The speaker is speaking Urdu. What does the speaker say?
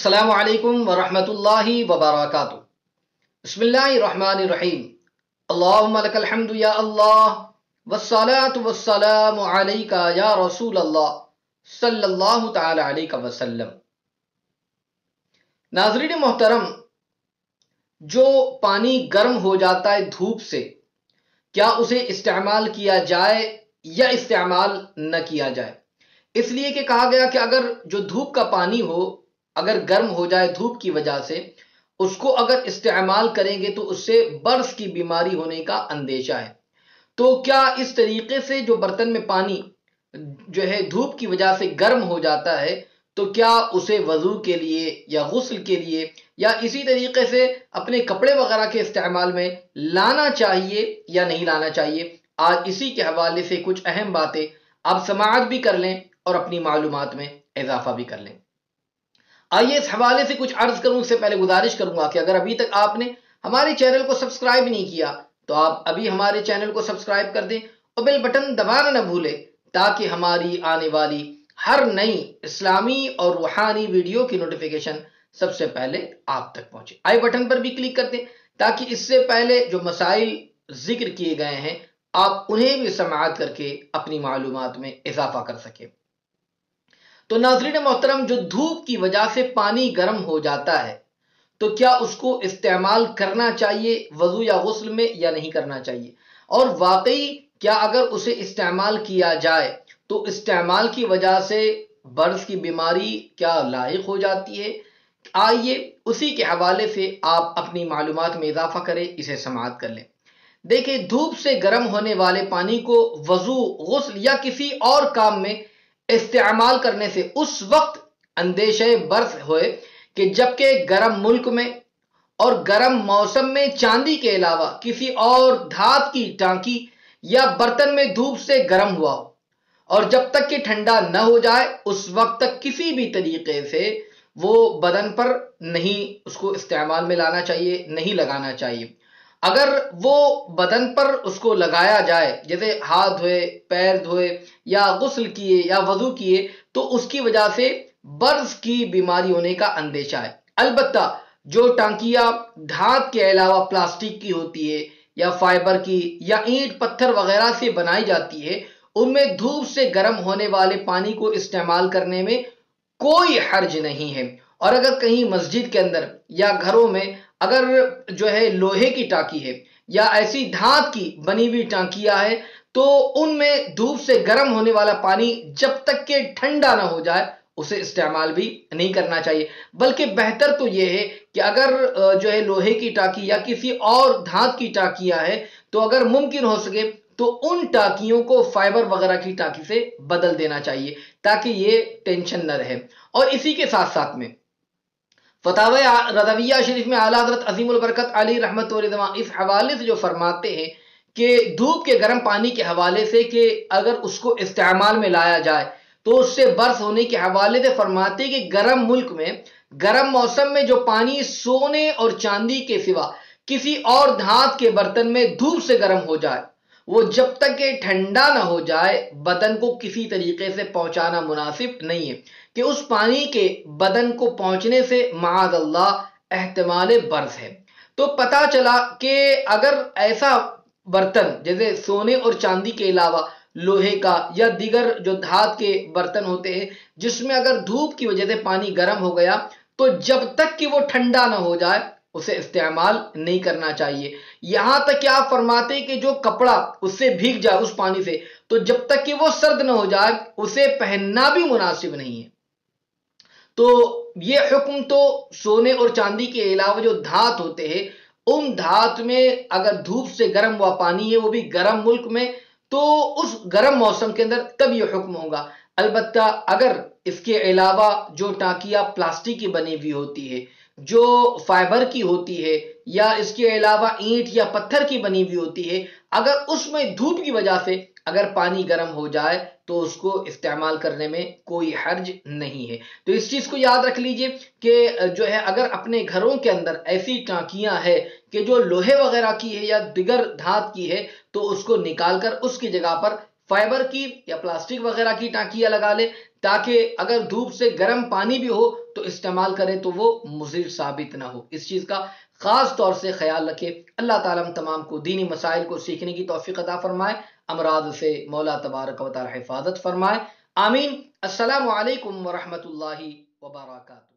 السلام علیکم ورحمۃ اللہ وبرکاتہ۔ بسم اللہ الرحمن الرحیم۔ اللہم لک الحمد یا اللہ والصلاة والسلام علیکہ یا رسول اللہ صلی اللہ تعالی علیہ وسلم۔ ناظرین محترم، جو پانی گرم ہو جاتا ہے دھوپ سے، کیا اسے استعمال کیا جائے یا استعمال نہ کیا جائے؟ اس لیے کہ کہا گیا کہ اگر جو دھوپ کا پانی ہو اگر گرم ہو جائے دھوپ کی وجہ سے، اس کو اگر استعمال کریں گے تو اس سے برص کی بیماری ہونے کا اندیشہ ہے۔ تو کیا اس طریقے سے جو برتن میں پانی جو ہے دھوپ کی وجہ سے گرم ہو جاتا ہے تو کیا اسے وضو کے لیے یا غسل کے لیے یا اسی طریقے سے اپنے کپڑے وغیرہ کے استعمال میں لانا چاہیے یا نہیں لانا چاہیے؟ آج اسی کے حوالے سے کچھ اہم باتیں آپ سماعت بھی کر لیں اور اپنی معلومات میں اضافہ بھی کر لیں۔ آئیے اس حوالے سے کچھ عرض کروں۔ اس سے پہلے گزارش کروں گا کہ اگر ابھی تک آپ نے ہمارے چینل کو سبسکرائب نہیں کیا تو آپ ابھی ہمارے چینل کو سبسکرائب کر دیں اور بیل بٹن دبانا نہ بھولیں تاکہ ہماری آنے والی ہر نئی اسلامی اور روحانی ویڈیو کی نوٹیفیکیشن سب سے پہلے آپ تک پہنچے۔ آئی بٹن پر بھی کلک کر دیں تاکہ اس سے پہلے جو مسائل ذکر کیے گئے ہیں آپ انہیں بھی سماعت کر کے اپنی معلومات میں اضافہ کر سکیں۔ تو ناظرین محترم، جو دھوپ کی وجہ سے پانی گرم ہو جاتا ہے تو کیا اس کو استعمال کرنا چاہیے وضو یا غسل میں یا نہیں کرنا چاہیے؟ اور واقعی کیا اگر اسے استعمال کیا جائے تو استعمال کی وجہ سے برص کی بیماری کیا لاحق ہو جاتی ہے؟ آئیے اسی کے حوالے سے آپ اپنی معلومات میں اضافہ کریں، اسے سماعت کر لیں۔ دیکھیں، دھوپ سے گرم ہونے والے پانی کو وضو، غسل یا کسی اور کام میں استعمال کرنے سے اس وقت اندیشہ برص ہوئے کہ جبکہ گرم ملک میں اور گرم موسم میں چاندی کے علاوہ کسی اور دھات کی ٹانکی یا برتن میں دھوپ سے گرم ہوا ہو، اور جب تک کہ ٹھنڈا نہ ہو جائے اس وقت تک کسی بھی طریقے سے وہ بدن پر نہیں اس کو استعمال میں لانا چاہیے، نہیں لگانا چاہیے۔ اگر وہ بدن پر اس کو لگایا جائے، جیسے ہاتھ دھوئے، پیر دھوئے یا غسل کیے یا وضو کیے، تو اس کی وجہ سے برص کی بیماری ہونے کا اندیشہ ہے۔ البتہ جو ٹانکیاں دھات کے علاوہ پلاسٹک کی ہوتی ہے یا فائبر کی یا اینٹ پتھر وغیرہ سے بنائی جاتی ہے، ان میں دھوپ سے گرم ہونے والے پانی کو استعمال کرنے میں کوئی حرج نہیں ہے۔ اور اگر کہیں مسجد کے اندر یا گھروں میں اگر جو ہے لوہے کی ٹانکی ہے یا ایسی دھات کی بنی ہوئی ٹانکیاں ہے تو ان میں دھوپ سے گرم ہونے والا پانی جب تک کہ ٹھنڈا نہ ہو جائے اسے استعمال بھی نہیں کرنا چاہیے۔ بلکہ بہتر تو یہ ہے کہ اگر جو ہے لوہے کی ٹانکی یا کسی اور دھات کی ٹانکیاں ہے تو اگر ممکن ہو سکے تو ان ٹانکیوں کو فائبر وغیرہ کی ٹانکی سے بدل دینا چاہیے تاکہ یہ ٹینشن نہ رہے۔ اور اسی کے ساتھ ساتھ میں فتاوی رضویہ شریف میں اعلیٰ حضرت عظیم البرکت علی رحمت و رضوان اس حوالے سے جو فرماتے ہیں کہ دھوپ کے گرم پانی کے حوالے سے کہ اگر اس کو استعمال میں لایا جائے تو اس سے برص ہونے کے حوالے سے فرماتے ہیں کہ گرم ملک میں گرم موسم میں جو پانی سونے اور چاندی کے سوا کسی اور دھات کے برتن میں دھوپ سے گرم ہو جائے، وہ جب تک کہ ٹھنڈا نہ ہو جائے بدن کو کسی طریقے سے پہنچانا مناسب نہیں ہے، کہ اس پانی کے بدن کو پہنچنے سے معاذ اللہ احتمال برص ہے۔ تو پتہ چلا کہ اگر ایسا برتن جیسے سونے اور چاندی کے علاوہ لوہے کا یا دیگر جو دھات کے برتن ہوتے ہیں جس میں اگر دھوپ کی وجہ سے پانی گرم ہو گیا تو جب تک کہ وہ ٹھنڈا نہ ہو جائے اسے استعمال نہیں کرنا چاہیے۔ یہاں تک کہ آپ فرماتے کہ جو کپڑا اس سے بھیگ جائے اس پانی سے تو جب تک کہ وہ سرد نہ ہو جائے اسے پہننا بھی مناسب نہیں ہے۔ تو یہ حکم تو سونے اور چاندی کے علاوہ جو دھات ہوتے ہیں ان دھات میں اگر دھوپ سے گرم ہوا پانی ہے وہ بھی گرم ملک میں تو اس گرم موسم کے اندر تب یہ حکم ہوگا۔ البتہ اگر اس کے علاوہ جو ٹانکیاں پلاسٹک کی بنی ہوئی ہوتی ہے، جو فائبر کی ہوتی ہے یا اس کے علاوہ اینٹ یا پتھر کی بنی ہوئی ہوتی ہے، اگر اس میں دھوپ کی وجہ سے اگر پانی گرم ہو جائے تو اس کو استعمال کرنے میں کوئی حرج نہیں ہے۔ تو اس چیز کو یاد رکھ لیجئے کہ جو ہے اگر اپنے گھروں کے اندر ایسی ٹانکیاں ہے کہ جو لوہے وغیرہ کی ہے یا دیگر دھات کی ہے تو اس کو نکال کر اس کی جگہ پر فائبر کی یا پلاسٹک وغیرہ کی ٹانکیاں لگا لے تاکہ اگر دھوپ سے گرم پانی بھی ہو تو استعمال کرے تو وہ مضر ثابت نہ ہو۔ اس چیز کا خاص طور سے خیال رکھے۔ اللہ تعالیٰ ہم تمام کو دینی مسائل کو سیکھنے کی توفیق عطا فرمائے، امراض سے مولا تبارک و تعالی حفاظت فرمائے، آمین۔ السلام علیکم ورحمۃ اللہ وبرکاتہ۔